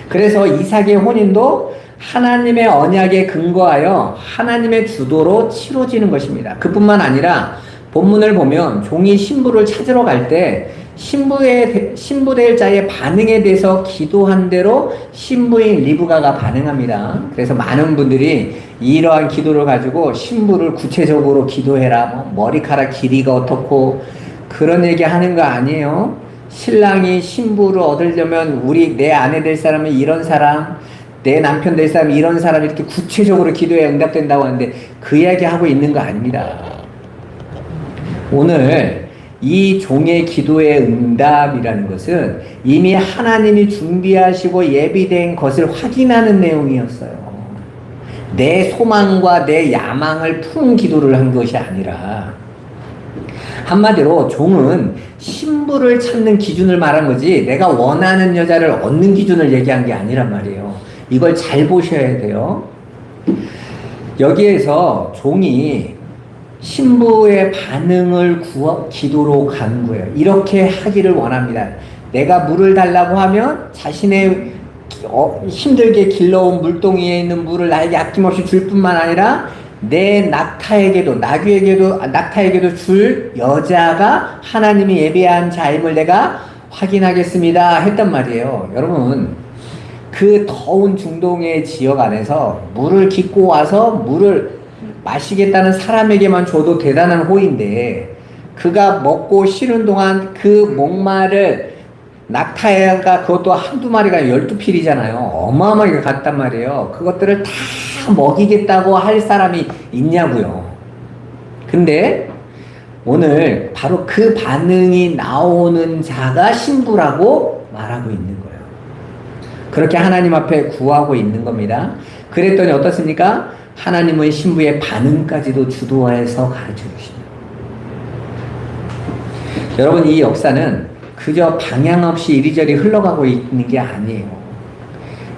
그래서 이삭의 혼인도 하나님의 언약에 근거하여 하나님의 주도로 치러지는 것입니다. 그뿐만 아니라 본문을 보면 종이 신부를 찾으러 갈 때 신부될 자의 반응에 대해서 기도한 대로 신부인 리브가가 반응합니다. 그래서 많은 분들이 이러한 기도를 가지고 신부를 구체적으로 기도해라, 머리카락 길이가 어떻고 그런 얘기 하는 거 아니에요. 신랑이 신부를 얻으려면 내 아내 될 사람은 이런 사람, 내 남편 될 사람이 이런 사람, 이렇게 구체적으로 기도해야 응답된다고 하는데 그 이야기 하고 있는 거 아닙니다. 오늘 이 종의 기도의 응답이라는 것은 이미 하나님이 준비하시고 예비된 것을 확인하는 내용이었어요. 내 소망과 내 야망을 푼 기도를 한 것이 아니라, 한마디로 종은 신부를 찾는 기준을 말한 거지 내가 원하는 여자를 얻는 기준을 얘기한 게 아니란 말이에요. 이걸 잘 보셔야 돼요. 여기에서 종이 신부의 반응을 기도로 간 거예요. 이렇게 하기를 원합니다. 내가 물을 달라고 하면 자신의 힘들게 길러온 물동이에 있는 물을 나에게 아낌없이 줄 뿐만 아니라 내 낙타에게도 줄 여자가 하나님이 예비한 자임을 내가 확인하겠습니다 했단 말이에요. 여러분, 그 더운 중동의 지역 안에서 물을 깃고 와서 물을 마시겠다는 사람에게만 줘도 대단한 호의인데 그가 먹고 쉬는 동안 그 목마를 낙타가 그것도 한두 마리가 12필이잖아요. 어마어마하게 갔단 말이에요. 그것들을 다 먹이겠다고 할 사람이 있냐고요. 근데 오늘 바로 그 반응이 나오는 자가 신부라고 말하고 있는 거예요. 그렇게 하나님 앞에 구하고 있는 겁니다. 그랬더니 어떻습니까? 하나님은 신부의 반응까지도 주도해서 가르쳐 주십니다. 여러분, 이 역사는 그저 방향 없이 이리저리 흘러가고 있는 게 아니에요.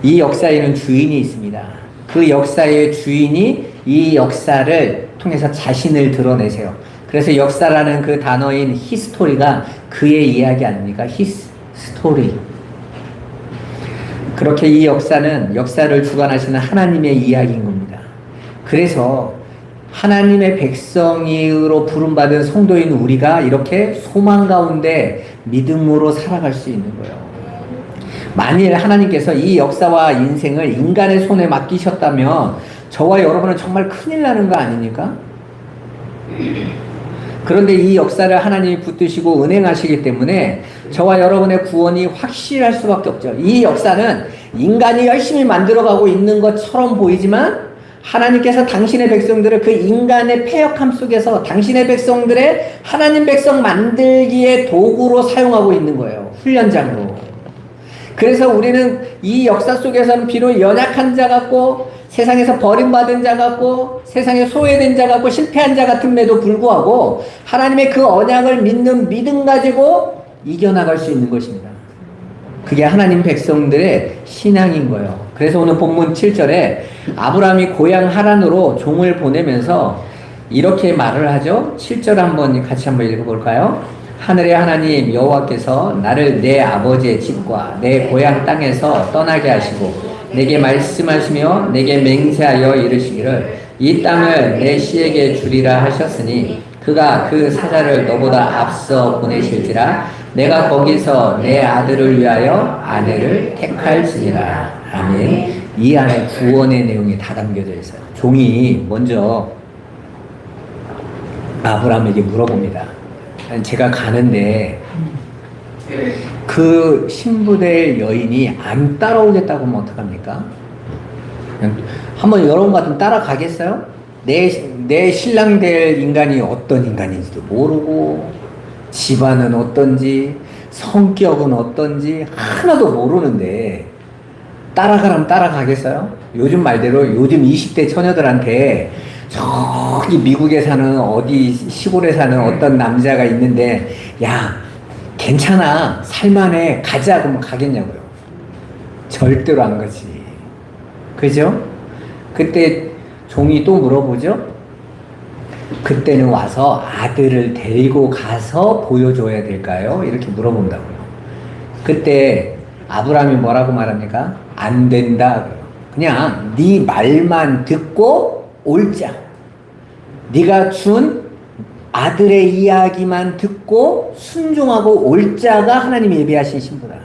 이 역사에는 주인이 있습니다. 그 역사의 주인이 이 역사를 통해서 자신을 드러내세요. 그래서 역사라는 그 단어인 히스토리가 그의 이야기 아닙니까? 히스토리. 그렇게 이 역사는 역사를 주관하시는 하나님의 이야기인 겁니다. 그래서 하나님의 백성으로 부름받은 성도인 우리가 이렇게 소망 가운데 믿음으로 살아갈 수 있는 거예요. 만일 하나님께서 이 역사와 인생을 인간의 손에 맡기셨다면 저와 여러분은 정말 큰일 나는 거 아닙니까? 그런데 이 역사를 하나님이 붙드시고 은행하시기 때문에 저와 여러분의 구원이 확실할 수밖에 없죠. 이 역사는 인간이 열심히 만들어가고 있는 것처럼 보이지만 하나님께서 당신의 백성들을 그 인간의 패역함 속에서 당신의 백성들의 하나님 백성 만들기의 도구로 사용하고 있는 거예요. 훈련장으로. 그래서 우리는 이 역사 속에서는 비록 연약한 자 같고 세상에서 버림받은 자 같고 세상에 소외된 자 같고 실패한 자 같음에도 불구하고 하나님의 그 언약을 믿는 믿음 가지고 이겨나갈 수 있는 것입니다. 그게 하나님 백성들의 신앙인 거예요. 그래서 오늘 본문 7절에 아브라함이 고향 하란으로 종을 보내면서 이렇게 말을 하죠. 7절 같이 한번 읽어볼까요? 하늘의 하나님 여호와께서 나를 내 아버지의 집과 내 고향 땅에서 떠나게 하시고 내게 말씀하시며 내게 맹세하여 이르시기를 이 땅을 내 씨에게 주리라 하셨으니 그가 그 사자를 너보다 앞서 보내실지라 내가 거기서 내 아들을 위하여 아내를 택할지니라. 아멘. 이 안에 구원의 내용이 다 담겨져 있어요. 종이 먼저 아브라함에게 물어봅니다. 제가 가는데 그 신부될 여인이 안 따라오겠다고 하면 어떡합니까? 한번 여러분 같으면 따라가겠어요? 내 신랑 될 인간이 어떤 인간인지도 모르고 집안은 어떤지 성격은 어떤지 하나도 모르는데 따라가라면 따라가겠어요? 요즘 말대로 요즘 20대 처녀들한테 저기 미국에 사는 어디 시골에 사는 어떤 남자가 있는데 야 괜찮아 살만해 가자 그러면 가겠냐고요. 절대로 안 가지. 그죠? 그때 종이 또 물어보죠. 그때는 와서 아들을 데리고 가서 보여줘야 될까요? 이렇게 물어본다고요. 그때 아브라함이 뭐라고 말합니까? 안 된다. 그냥 네 말만 듣고 옳자. 네가 준 아들의 이야기만 듣고 순종하고 옳자가 하나님이 예비하신 신부다.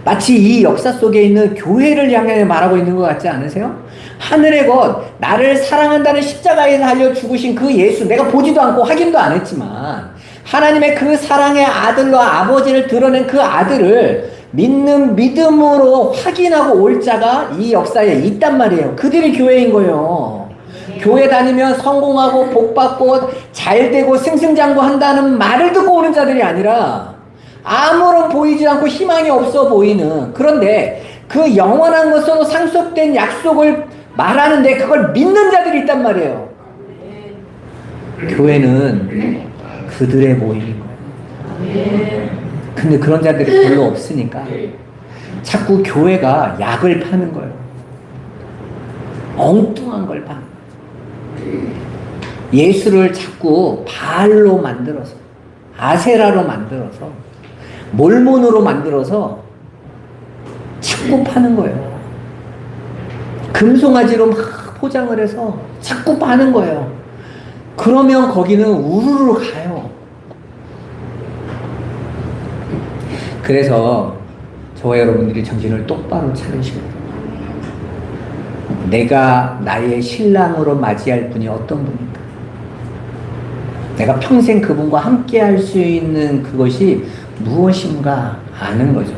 마치 이 역사 속에 있는 교회를 향해 말하고 있는 것 같지 않으세요? 하늘의 것, 나를 사랑한다는 십자가에서 달려 죽으신 그 예수, 내가 보지도 않고 확인도 안 했지만 하나님의 그 사랑의 아들로 아버지를 드러낸 그 아들을 믿는 믿음으로 확인하고 올 자가 이 역사에 있단 말이에요. 그들이 교회인 거예요. 교회 다니면 성공하고 복받고 잘되고 승승장구한다는 말을 듣고 오는 자들이 아니라 아무런 보이지 않고 희망이 없어 보이는, 그런데 그 영원한 것으로 상속된 약속을 말하는데 그걸 믿는 자들이 있단 말이에요. 교회는 그들의 모임인 거예요. 근데 그런 자들이 별로 없으니까 자꾸 교회가 약을 파는 거예요. 엉뚱한 걸 파는 거예요. 예수를 자꾸 바알로 만들어서, 아세라로 만들어서, 몰몬으로 만들어서 자꾸 파는 거예요. 금송아지로 막 포장을 해서 자꾸 파는 거예요. 그러면 거기는 우르르 가요. 그래서 저와 여러분들이 정신을 똑바로 차리시고 내가 나의 신랑으로 맞이할 분이 어떤 분인가? 내가 평생 그분과 함께 할 수 있는 그것이 무엇인가 아는 거죠.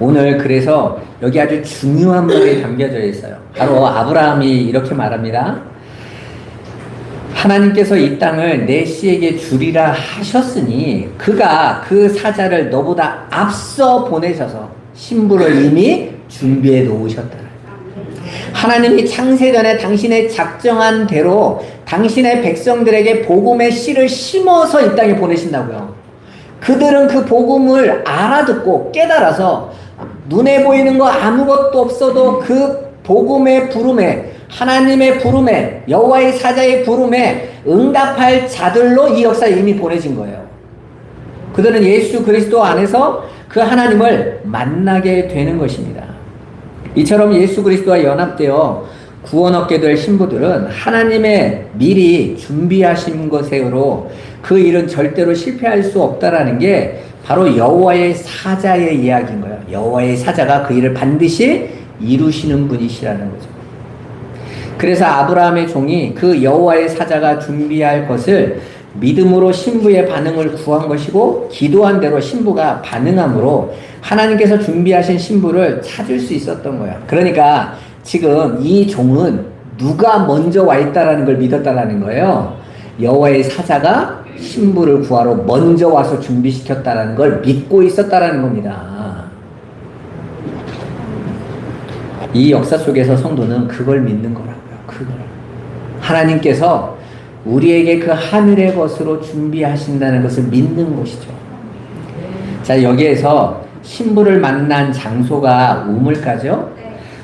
오늘 그래서 여기 아주 중요한 말이 담겨져 있어요. 바로 아브라함이 이렇게 말합니다. 하나님께서 이 땅을 내 씨에게 주리라 하셨으니 그가 그 사자를 너보다 앞서 보내셔서 신부를 이미 준비해 놓으셨다. 하나님이 창세전에 당신의 작정한 대로 당신의 백성들에게 복음의 씨를 심어서 이 땅에 보내신다고요. 그들은 그 복음을 알아듣고 깨달아서 눈에 보이는 거 아무것도 없어도 그 복음의 부름에, 하나님의 부름에, 여호와의 사자의 부름에 응답할 자들로 이 역사에 이미 보내진 거예요. 그들은 예수 그리스도 안에서 그 하나님을 만나게 되는 것입니다. 이처럼 예수 그리스도와 연합되어 구원 얻게 될 신부들은 하나님의 미리 준비하신 것으로 그 일은 절대로 실패할 수 없다라는 게 바로 여호와의 사자의 이야기인 거예요. 여호와의 사자가 그 일을 반드시 이루시는 분이시라는 거죠. 그래서 아브라함의 종이 그 여호와의 사자가 준비할 것을 믿음으로 신부의 반응을 구한 것이고 기도한 대로 신부가 반응함으로 하나님께서 준비하신 신부를 찾을 수 있었던 거야. 그러니까 지금 이 종은 누가 먼저 와 있다라는 걸 믿었다라는 거예요. 여호와의 사자가 신부를 구하러 먼저 와서 준비시켰다라는 걸 믿고 있었다라는 겁니다. 이 역사 속에서 성도는 그걸 믿는 거라고요. 그걸. 하나님께서 우리에게 그 하늘의 것으로 준비하신다는 것을 믿는 것이죠. 자, 여기에서 신부를 만난 장소가 우물가죠.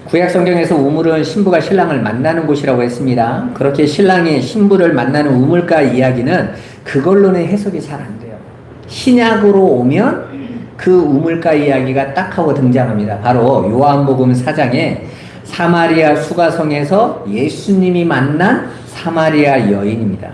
구약 성경에서 우물은 신부가 신랑을 만나는 곳이라고 했습니다. 그렇게 신랑이 신부를 만나는 우물가 이야기는 그걸로는 해석이 잘 안 돼요. 신약으로 오면 그 우물가 이야기가 딱 하고 등장합니다. 바로 요한복음 4장에 사마리아 수가성에서 예수님이 만난 사마리아 여인입니다.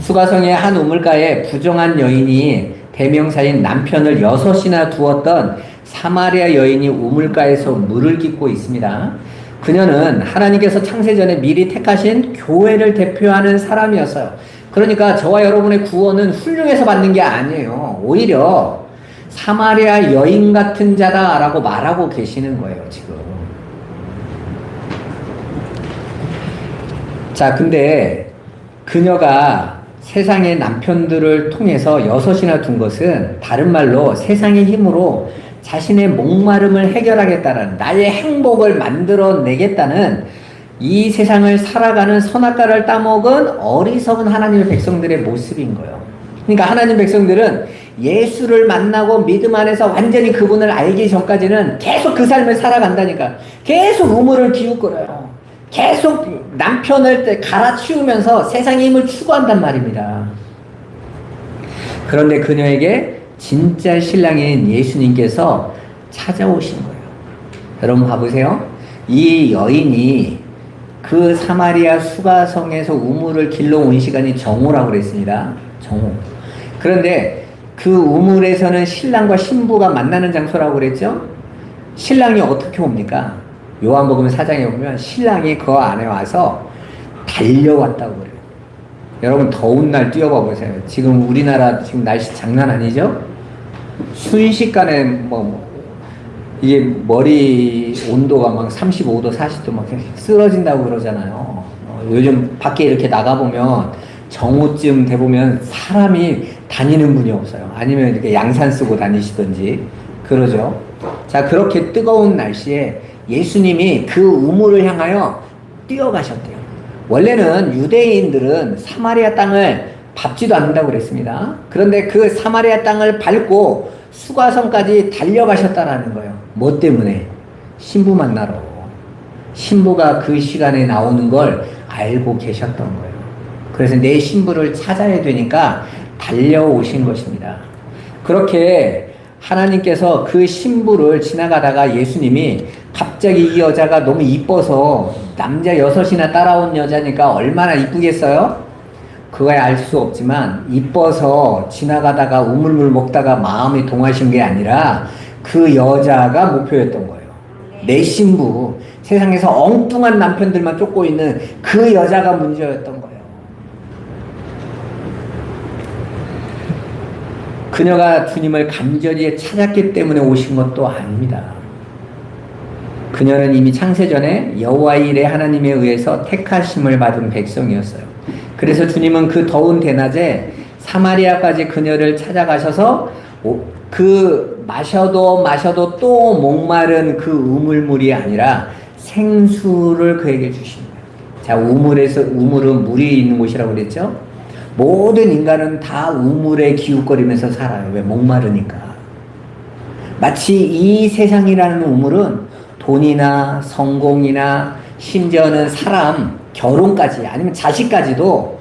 수가성의 한 우물가에 부정한 여인이 대명사인 남편을 6이나 두었던 사마리아 여인이 우물가에서 물을 깃고 있습니다. 그녀는 하나님께서 창세전에 미리 택하신 교회를 대표하는 사람이었어요. 그러니까 저와 여러분의 구원은 훌륭해서 받는 게 아니에요. 오히려 사마리아 여인 같은 자다라고 말하고 계시는 거예요, 지금. 자, 근데 그녀가 세상의 남편들을 통해서 6이나 둔 것은 다른 말로 세상의 힘으로 자신의 목마름을 해결하겠다는, 나의 행복을 만들어내겠다는 이 세상을 살아가는 선악과를 따먹은 어리석은 하나님의 백성들의 모습인 거예요. 그러니까 하나님 백성들은 예수를 만나고 믿음 안에서 완전히 그분을 알기 전까지는 계속 그 삶을 살아간다니까. 계속 우물을 기웃거려요. 계속 남편을 갈아치우면서 세상의 힘을 추구한단 말입니다. 그런데 그녀에게 진짜 신랑인 예수님께서 찾아오신 거예요. 여러분 봐보세요. 이 여인이 그 사마리아 수가성에서 우물을 길러온 시간이 정오라고 그랬습니다. 정오. 그런데 그 우물에서는 신랑과 신부가 만나는 장소라고 그랬죠? 신랑이 어떻게 옵니까? 요한복음 4장에 보면 신랑이 그 안에 와서 달려왔다고 그래요. 여러분 더운 날 뛰어봐 보세요. 지금 우리나라 지금 날씨 장난 아니죠? 순식간에 이게 머리 온도가 막 35도 40도 막 쓰러진다고 그러잖아요. 요즘 밖에 이렇게 나가보면 정오쯤 돼보면 사람이 다니는 분이 없어요. 아니면 이렇게 양산 쓰고 다니시던지 그러죠. 자, 그렇게 뜨거운 날씨에 예수님이 그 우물을 향하여 뛰어가셨대요. 원래는 유대인들은 사마리아 땅을 밟지도 않는다고 그랬습니다. 그런데 그 사마리아 땅을 밟고 수가성까지 달려가셨다라는 거예요. 뭐 때문에? 신부 만나러. 신부가 그 시간에 나오는 걸 알고 계셨던 거예요. 그래서 내 신부를 찾아야 되니까 달려오신 것입니다. 그렇게 하나님께서 그 신부를 지나가다가 예수님이 갑자기 이 여자가 너무 이뻐서 남자 6이나 따라온 여자니까 얼마나 이쁘겠어요? 그거야 알 수 없지만 이뻐서 지나가다가 우물물 먹다가 마음이 동하신 게 아니라 그 여자가 목표였던 거예요. 내 신부, 세상에서 엉뚱한 남편들만 쫓고 있는 그 여자가 문제였던 거예요. 그녀가 주님을 간절히 찾았기 때문에 오신 것도 아닙니다. 그녀는 이미 창세전에 여호와의 일에 하나님에 의해서 택하심을 받은 백성이었어요. 그래서 주님은 그 더운 대낮에 사마리아까지 그녀를 찾아가셔서 그 마셔도 또 목마른 그 우물물이 아니라 생수를 그에게 주십니다. 자, 우물은 물이 있는 곳이라고 그랬죠? 모든 인간은 다 우물에 기웃거리면서 살아요. 왜? 목마르니까. 마치 이 세상이라는 우물은 돈이나 성공이나 심지어는 사람, 결혼까지 아니면 자식까지도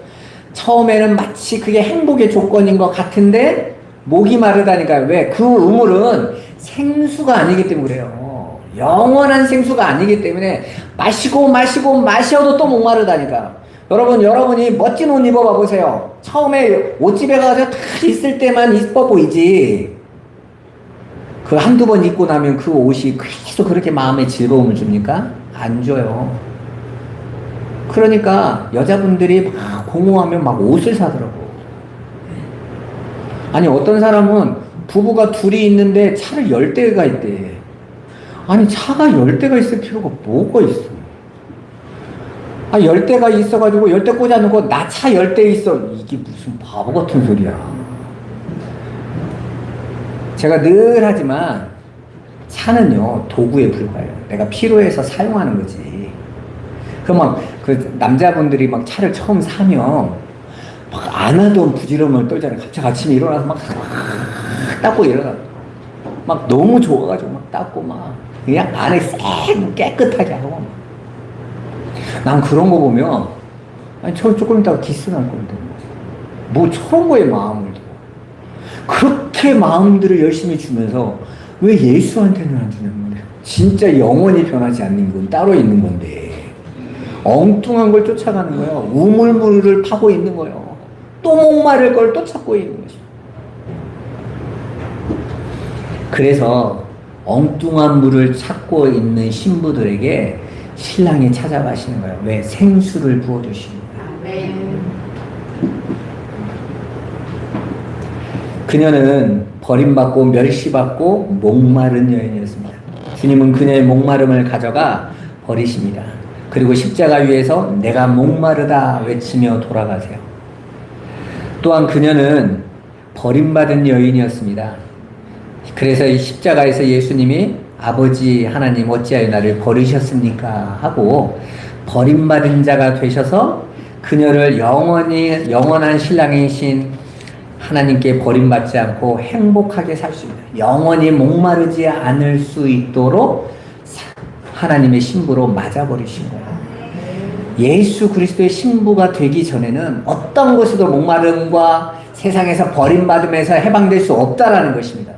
처음에는 마치 그게 행복의 조건인 것 같은데 목이 마르다니까요. 왜? 그 우물은 생수가 아니기 때문에 그래요. 영원한 생수가 아니기 때문에 마셔도 또 목마르다니까. 여러분이 멋진 옷 입어봐 보세요. 처음에 옷집에 가서 다 있을 때만 이뻐 보이지. 그 한두 번 입고 나면 그 옷이 계속 그렇게 마음에 즐거움을 줍니까? 안 줘요. 그러니까 여자분들이 막 공허하면 막 옷을 사더라고. 아니, 어떤 사람은 부부가 둘이 있는데 차를 10대가 있대. 아니, 차가 10대가 있을 필요가 뭐가 있어? 10대가 있어가지고 10대 꽂아놓고 나 차 10대 있어. 이게 무슨 바보 같은 소리야. 제가 늘 하지만 차는요, 도구에 불과해요. 내가 필요해서 사용하는 거지. 그 남자분들이 막 차를 처음 사면 막 안 하던 부지런함을 떨잖아요. 갑자기 아침에 일어나서 막 닦고 일어나. 막 너무 좋아가지고 막 닦고 막 그냥 안에 깨끗하게 하고. 난 그런 거 보면, 아니, 저 조금 있다가 기스 날 건데. 뭐 저런 거에 마음을 둬. 그렇게 마음들을 열심히 주면서 왜 예수한테는 안 주냐는 거예요. 진짜 영원히 변하지 않는 건 따로 있는 건데. 엉뚱한 걸 쫓아가는 거예요. 우물물을 파고 있는 거예요. 또 목마를 걸 또 찾고 있는 거죠. 그래서 엉뚱한 물을 찾고 있는 신부들에게 신랑이 찾아가시는 거예요. 왜? 생수를 부어주십니다. 그녀는 버림받고 멸시받고 목마른 여인이었습니다. 주님은 그녀의 목마름을 가져가 버리십니다. 그리고 십자가 위에서 내가 목마르다 외치며 돌아가세요. 또한 그녀는 버림받은 여인이었습니다. 그래서 이 십자가에서 예수님이 아버지 하나님 어찌하여 나를 버리셨습니까? 하고 버림받은 자가 되셔서 그녀를 영원한 신랑이신 하나님께 버림받지 않고 행복하게 살 수 있는, 영원히 목마르지 않을 수 있도록 하나님의 신부로 맞아버리신 거예요. 예수 그리스도의 신부가 되기 전에는 어떤 것에도 목마름과 세상에서 버림받음에서 해방될 수 없다라는 것입니다.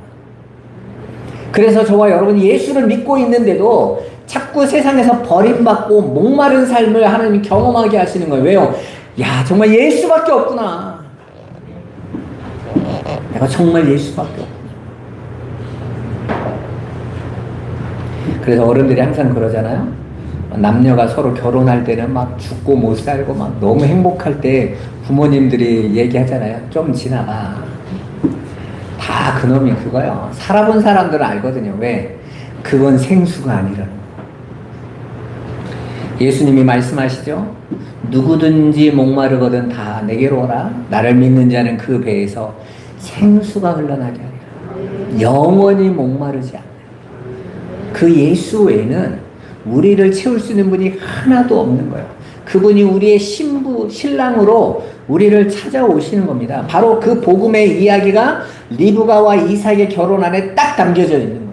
그래서 저와 여러분이 예수를 믿고 있는데도 자꾸 세상에서 버림받고 목마른 삶을 하나님이 경험하게 하시는 거예요. 왜요? 야, 정말 예수밖에 없구나. 내가 정말 예수밖에 없구나. 그래서 어른들이 항상 그러잖아요. 남녀가 서로 결혼할 때는 막 죽고 못 살고 막 너무 행복할 때 부모님들이 얘기하잖아요. 좀 지나봐. 다 그놈이 그거요. 살아본 사람들은 알거든요. 왜? 그건 생수가 아니라는 거. 예수님이 말씀하시죠. 누구든지 목마르거든 다 내게로 오라. 나를 믿는 자는 그 배에서 생수가 흘러나게 하리라. 영원히 목마르지 않아요. 그 예수 외에는 우리를 채울 수 있는 분이 하나도 없는 거예요. 그분이 우리의 신랑으로 우리를 찾아오시는 겁니다. 바로 그 복음의 이야기가 리브가와 이삭의 결혼 안에 딱 담겨져 있는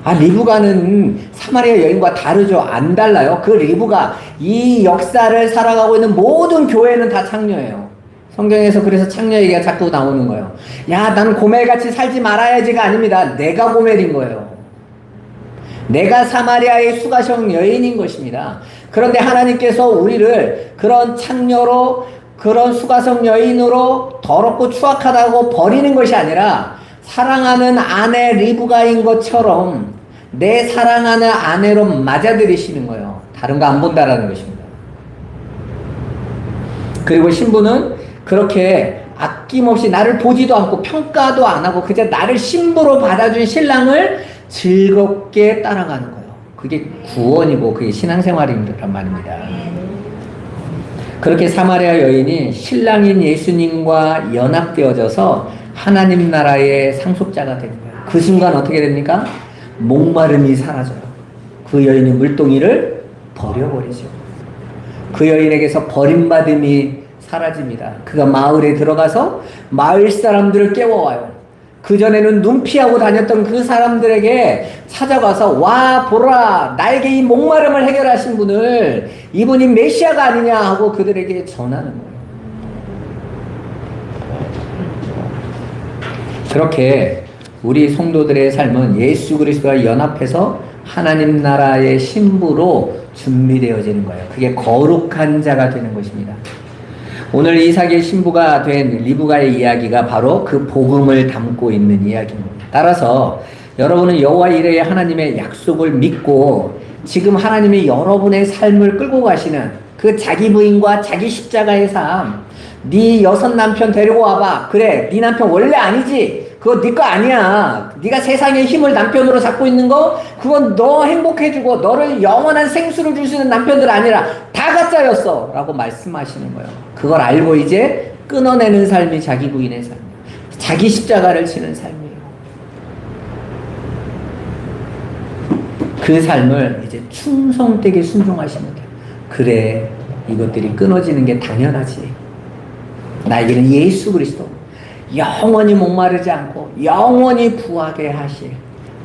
거예요. 리브가는 사마리아 여인과 다르죠. 안 달라요. 그 리브가 이 역사를 살아가고 있는 모든 교회는 다 창녀예요. 성경에서 그래서 창녀 얘기가 자꾸 나오는 거예요. 야, 나는 고멜같이 살지 말아야지가 아닙니다. 내가 고멜인 거예요. 내가 사마리아의 수가성 여인인 것입니다. 그런데 하나님께서 우리를 그런 창녀로, 그런 수가성 여인으로 더럽고 추악하다고 버리는 것이 아니라 사랑하는 아내 리브가인 것처럼 내 사랑하는 아내로 맞아들이시는 거예요. 다른 거 안 본다라는 것입니다. 그리고 신부는 그렇게 아낌없이 나를 보지도 않고 평가도 안 하고 그저 나를 신부로 받아준 신랑을 즐겁게 따라가는 거예요. 그게 구원이고 그게 신앙생활이란 말입니다. 그렇게 사마리아 여인이 신랑인 예수님과 연합되어져서 하나님 나라의 상속자가 되는 거예요. 그 순간 어떻게 됩니까? 목마름이 사라져요. 그 여인이 물동이를 버려버리죠. 그 여인에게서 버림받음이 사라집니다. 그가 마을에 들어가서 마을 사람들을 깨워와요. 그전에는 눈 피하고 다녔던 그 사람들에게 찾아가서 와 보라 나에게 이 목마름을 해결하신 분을 이분이 메시아가 아니냐 하고 그들에게 전하는 거예요. 그렇게 우리 성도들의 삶은 예수 그리스도와 연합해서 하나님 나라의 신부로 준비되어지는 거예요. 그게 거룩한 자가 되는 것입니다. 오늘 이삭의 신부가 된 리브가의 이야기가 바로 그 복음을 담고 있는 이야기입니다. 따라서 여러분은 여호와 이레의 하나님의 약속을 믿고 지금 하나님이 여러분의 삶을 끌고 가시는 그 자기 부인과 자기 십자가의 삶, 네 여섯 남편 데리고 와봐. 그래, 네 남편 원래 아니지. 그거 네 거 아니야. 네가 세상의 힘을 남편으로 잡고 있는 거 그건 너 행복해주고 너를 영원한 생수를 주시는 남편들 아니라 다 가짜였어 라고 말씀하시는 거예요. 그걸 알고 이제 끊어내는 삶이 자기 부인의 삶이에요. 자기 십자가를 지는 삶이에요. 그 삶을 이제 충성되게 순종하시면 돼요. 그래, 이것들이 끊어지는 게 당연하지. 나에게는 예수 그리스도 영원히 목마르지 않고 영원히 부하게 하실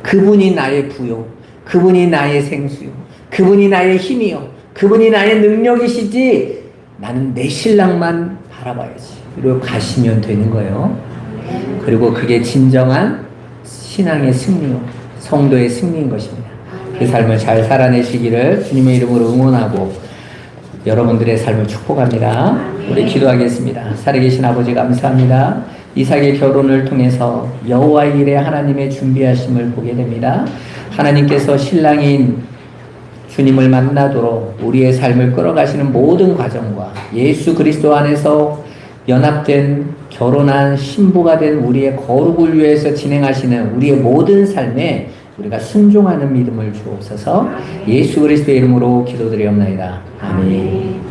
그분이 나의 부요, 그분이 나의 생수요, 그분이 나의 힘이요, 그분이 나의 능력이시지 나는 내 신랑만 바라봐야지 이러고 가시면 되는 거예요. 그리고 그게 진정한 신앙의 승리요, 성도의 승리인 것입니다. 그 삶을 잘 살아내시기를 주님의 이름으로 응원하고 여러분들의 삶을 축복합니다. 우리 기도하겠습니다. 살아계신 아버지 감사합니다. 이삭의 결혼을 통해서 여호와 이레 하나님의 준비하심을 보게 됩니다. 하나님께서 신랑인 주님을 만나도록 우리의 삶을 끌어가시는 모든 과정과 예수 그리스도 안에서 연합된 결혼한 신부가 된 우리의 거룩을 위해서 진행하시는 우리의 모든 삶에 우리가 순종하는 믿음을 주옵소서. 예수 그리스도의 이름으로 기도드리옵나이다. 아멘.